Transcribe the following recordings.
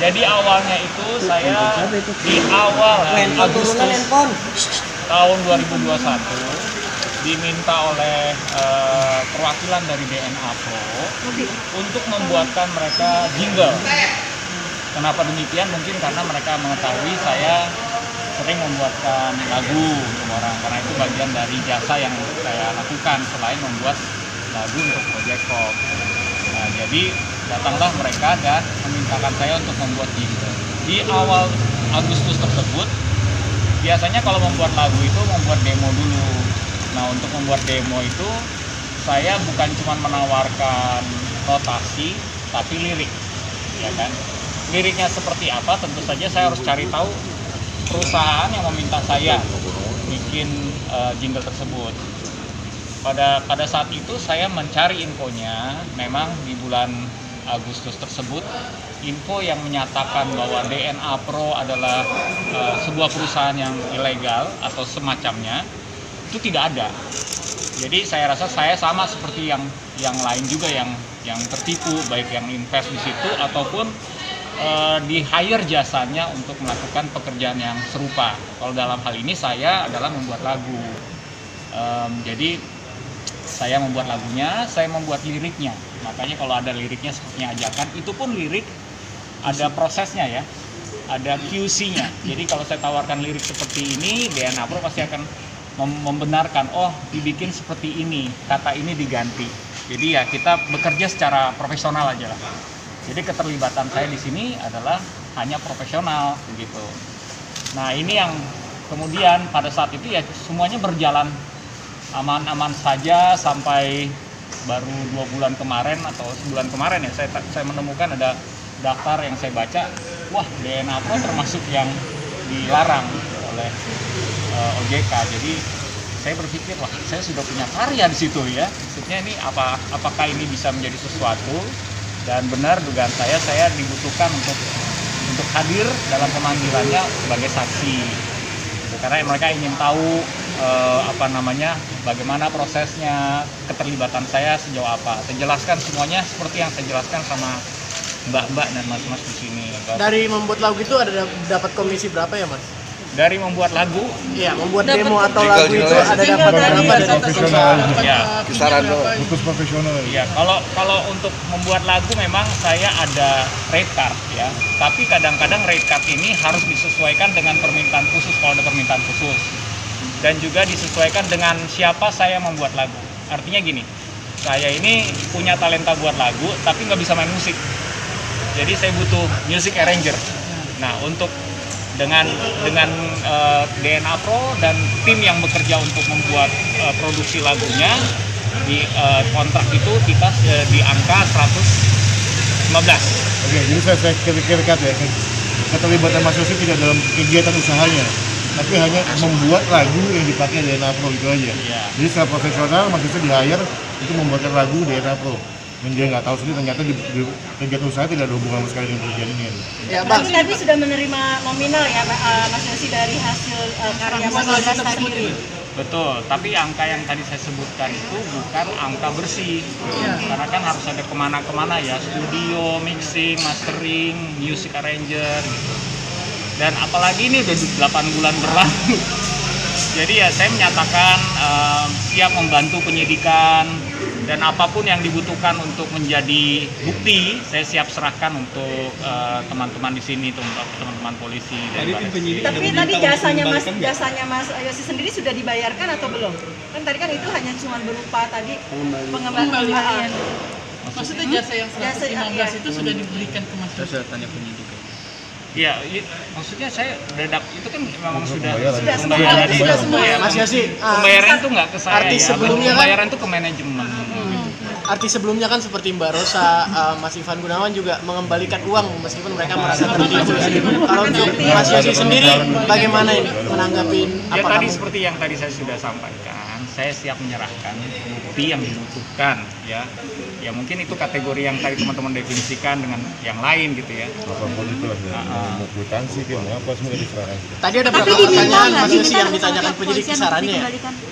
Jadi awalnya itu saya di awal Agustus tahun 2021 diminta oleh perwakilan dari DNA Pro untuk membuatkan mereka jingle. Kenapa demikian? Mungkin karena mereka mengetahui saya sering membuatkan lagu untuk orang, karena itu bagian dari jasa yang saya lakukan selain membuat lagu untuk Project Pop. Nah, jadi datanglah mereka dan memintakan saya untuk membuat jingle. Di awal Agustus tersebut, biasanya kalau membuat lagu itu membuat demo dulu. Nah, untuk membuat demo itu saya bukan cuma menawarkan notasi, tapi lirik, ya kan? Liriknya seperti apa? Tentu saja saya harus cari tahu perusahaan yang meminta saya bikin jingle tersebut. Pada saat itu saya mencari infonya, memang di bulan Agustus tersebut info yang menyatakan bahwa DNA Pro adalah sebuah perusahaan yang ilegal atau semacamnya itu tidak ada. Jadi saya rasa saya sama seperti yang lain juga yang tertipu, baik yang invest di situ ataupun di hire jasanya untuk melakukan pekerjaan yang serupa. Kalau dalam hal ini saya adalah membuat lagu. Jadi saya membuat lagunya, saya membuat liriknya. Makanya kalau ada liriknya sepertinya ajakan, itu pun lirik ada prosesnya ya, ada QC-nya. Jadi kalau saya tawarkan lirik seperti ini, DNA Pro pasti akan membenarkan, oh dibikin seperti ini, kata ini diganti. Jadi ya kita bekerja secara profesional aja lah. Jadi keterlibatan saya di sini adalah hanya profesional begitu. Nah, ini yang kemudian pada saat itu ya semuanya berjalan aman-aman saja sampai baru 2 bulan kemarin atau sebulan kemarin ya saya menemukan ada daftar yang saya baca, wah DNA Pro termasuk yang dilarang oleh OJK. Jadi saya berpikir, wah saya sudah punya karya di situ ya. Maksudnya ini apakah ini bisa menjadi sesuatu? Dan benar dugaan saya dibutuhkan untuk hadir dalam pemanggilannya sebagai saksi. Karena mereka ingin tahu bagaimana prosesnya, keterlibatan saya sejauh apa. Saya jelaskan semuanya seperti yang saya jelaskan sama mbak-mbak dan mas-mas di sini. Dari membuat lagu itu ada dapat komisi berapa ya, Mas? Dari membuat lagu, iya, membuat demo atau lagu itu ada dapat berapa dari profesional? Ya, kisaran khusus profesional. Iya, kalau untuk membuat lagu memang saya ada rate card ya. Tapi kadang-kadang rate card ini harus disesuaikan dengan permintaan khusus kalau ada permintaan khusus. Dan juga disesuaikan dengan siapa saya membuat lagu. Artinya gini, saya ini punya talenta buat lagu tapi nggak bisa main musik. Jadi saya butuh music arranger. Nah, untuk dengan DNA Pro dan tim yang bekerja untuk membuat produksi lagunya di kontrak itu kita di angka 115. Oke, jadi saya kira-kira ya, keterlibatan Mas Yosi tidak dalam kegiatan usahanya, tapi hanya membuat lagu yang dipakai DNA Pro itu aja. Ya. Jadi secara profesional Mas Yosi di-hire untuk membuatkan lagu DNA Pro. Dan dia nggak tahu sendiri ternyata di kegiatan usaha tidak ada hubungan sama sekali dengan pekerjaan ini. Ya, Bang. Tapi sudah menerima nominal ya Mas Yosi dari hasil karya Mas Yosi sendiri. Betul, tapi angka yang tadi saya sebutkan itu bukan angka bersih. Karena kan harus ada kemana-kemana ya, studio, mixing, mastering, music arranger gitu. Dan apalagi ini udah 8 bulan berlalu. Jadi ya saya menyatakan siap membantu penyidikan dan apapun yang dibutuhkan untuk menjadi bukti, saya siap serahkan untuk teman-teman di sini, teman-teman polisi. Tapi tadi jasanya Mas Yosi sendiri sudah dibayarkan atau belum? Kan tadi kan itu hanya cuma berupa tadi pengembalian. Maksudnya jasa yang 115 itu sudah diberikan ke Mas Yosi? Saya tanya penyidikan. Iya, maksudnya saya itu kan memang sudah semua. Mas Yosi, pembayaran itu nggak ke saya artis ya, sebelumnya pembayaran itu ke manajemen. Artis sebelumnya kan seperti Mbak Rosa, Mas Ivan Gunawan juga mengembalikan uang meskipun mereka merasa tertipu. Kalau untuk Mas Yosi sendiri, bagaimana ini menanggapi Ya tadi seperti yang tadi saya sudah sampaikan, saya siap menyerahkan bukti yang dibutuhkan ya. Ya mungkin itu kategori yang tadi teman-teman definisikan dengan yang lain gitu ya. Apapun itu lah, mau kwitansi, mau apa semua diserahkan. Tadi ada berapa pertanyaan Mas Yosi yang ditanyakan penyidik kisarannya ya?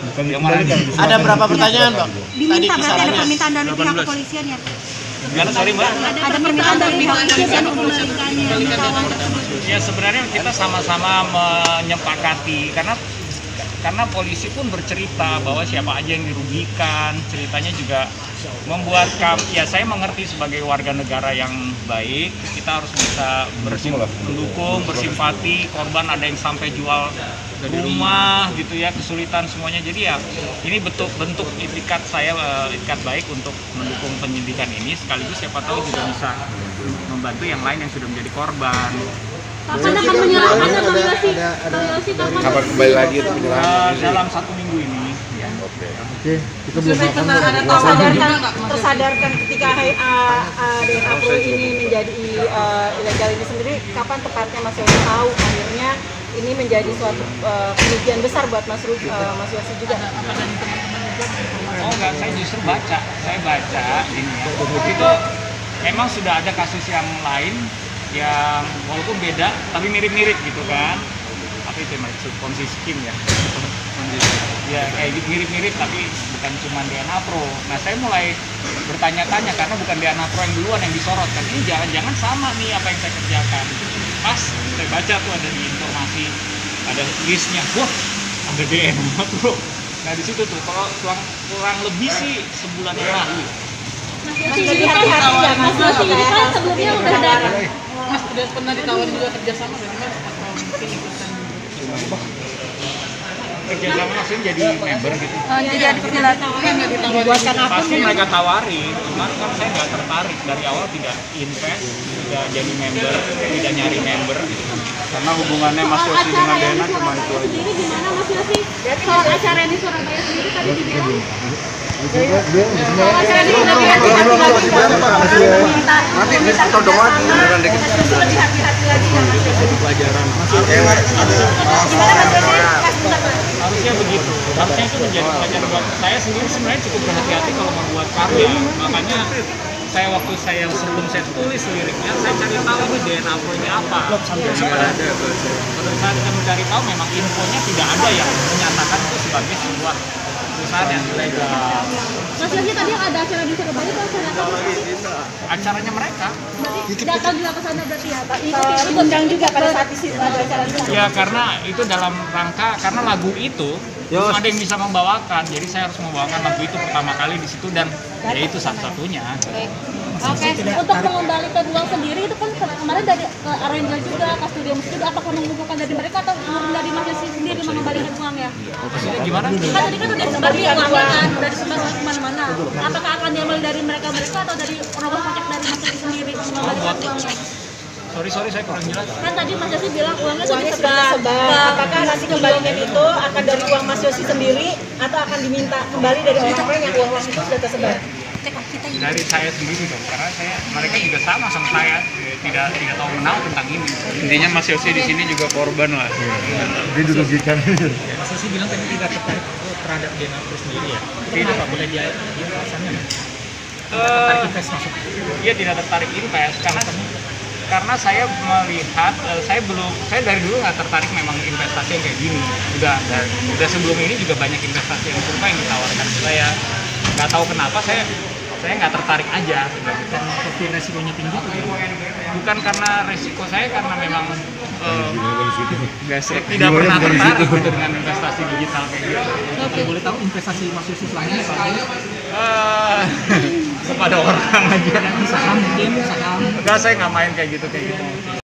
Bukan dikembalikan. Ada berapa pertanyaan, Bang? Diminta berarti ada permintaan dari pihak kepolisian ya? Gimana, sorry Mbak? Ada permintaan dari pihak kepolisian untuk mengembalikan Ya sebenarnya kita sama-sama menyepakati karena polisi pun bercerita bahwa siapa aja yang dirugikan, ceritanya juga membuat ya saya mengerti sebagai warga negara yang baik, kita harus bisa mendukung, bersimpati, korban ada yang sampai jual rumah gitu ya, kesulitan semuanya. Jadi ya ini bentuk itikat saya, itikat baik untuk mendukung penyidikan ini, sekaligus siapa tahu juga bisa membantu yang lain yang sudah menjadi korban. Kapan akan menyerahkan sama Yosi? Kapan kembali lagi untuk penyerahan? Dalam 1 minggu ini. Ya. Oke, kita belum tersadarkan ketika DNA Pro ini menjadi ilegal ini sendiri, kapan tepatnya Mas Yosi tahu akhirnya ini menjadi suatu kerugian besar buat Mas Yosi juga? Oh enggak, saya justru saya baca ini. Itu memang sudah ada kasus yang lain yang walaupun beda tapi mirip-mirip gitu kan, apa itu maksud ponzi scheme ya, ya kayak gitu mirip-mirip tapi bukan cuma DNA Pro. Nah saya mulai bertanya-tanya karena bukan DNA Pro yang duluan yang disorot kan, ini jangan-jangan sama nih apa yang saya kerjakan. Pas saya baca tuh ada di informasi, ada listnya, wah ada DNA Pro. Nah di situ tuh kalau kurang lebih sih sebulan yang lalu. Mas Yosi ini kan sebelumnya udah ada. Mas udah pernah ditawarin juga kerjasama dari Mas atau mungkin ikutan kerjasama maksudnya jadi member gitu? Jadi dibuatkan akun. Pasti mereka tawarin, cuman kan saya nggak tertarik dari awal, tidak invest, tidak jadi member, tidak nyari member gitu. Karena hubungannya Mas Yosi dengan Dena cuma itu aja. Sendiri gimana Mas Yosi? Soal acara yang di Surabaya sendiri tadi dibilang. Nanti ditodong lagi dengan dikit. Lebih hati-hati lagi ya Mas Yosi. Pelajaran. Harusnya begitu. Harusnya itu menjadi pelajaran buat saya sendiri. Sebenarnya cukup berhati-hati kalau membuat karya. Makanya waktu sebelum saya tulis liriknya, saya cari tahu ini DNA Pro-nya apa. Pada saat saya mencari tahu, memang infonya tidak ada yang menyatakan itu sebagai sebuah perusahaan yang ilegal. Mas Yosi tadi yang ada acara di Surabaya itu acara apa? Acaranya mereka. Berarti datang juga ke sana berarti ya Pak? Undang juga pada saat di situ ada acara di sana? Ya karena itu dalam rangka, karena lagu itu cuma ada yang bisa membawakan, jadi saya harus membawakan lagu itu pertama kali di situ dan ya itu satu-satunya. Oke. Untuk mengembalikan uang sendiri itu kan kemarin dari ke Arranger juga, ke studio musik juga, apakah mengumpulkan dari mereka atau dari Mas Yosi sendiri mengembalikan uangnya? Maksudnya gimana? Kan tadi kan udah disebarkan uangnya kan, udah disebarkan kemana-mana. Apakah akan diambil dari mereka atau dari orang-orang pajak dari Mas Yosi sendiri mengembalikan uangnya? Sorry saya kurang jelas. Kan tadi Mas Yosi bilang uangnya sudah disebar. Apakah nanti kembalinya itu akan dari uang Mas Yosi sendiri atau akan diminta kembali dari orang-orang yang uang itu sudah tersebar? Dari saya sendiri dong, karena mereka juga sama saya, tidak tahu menau tentang ini. Intinya Mas Yosi di sini juga korban lah. Dia dirugikan. Mas Yosi bilang tadi tidak tertarik terhadap DNA Pro sendiri ya. Kenapa boleh dia alasannya? Tertarik invest masuk? Iya tidak tertarik invest karena saya melihat saya dari dulu nggak tertarik memang investasi yang kayak gini. Udah sebelum ini juga banyak investasi yang serupa yang ditawarkan. Saya nggak tahu kenapa saya nggak tertarik aja. Tapi resikonya tinggi tuh. Bukan karena resiko saya, karena memang tidak pernah tertarik gitu dengan investasi digital kayak gitu. Oke, boleh tahu investasi Mas Yosi selanjutnya apa? Kepada orang aja. Saham mungkin, saham. Enggak, saya nggak main kayak gitu.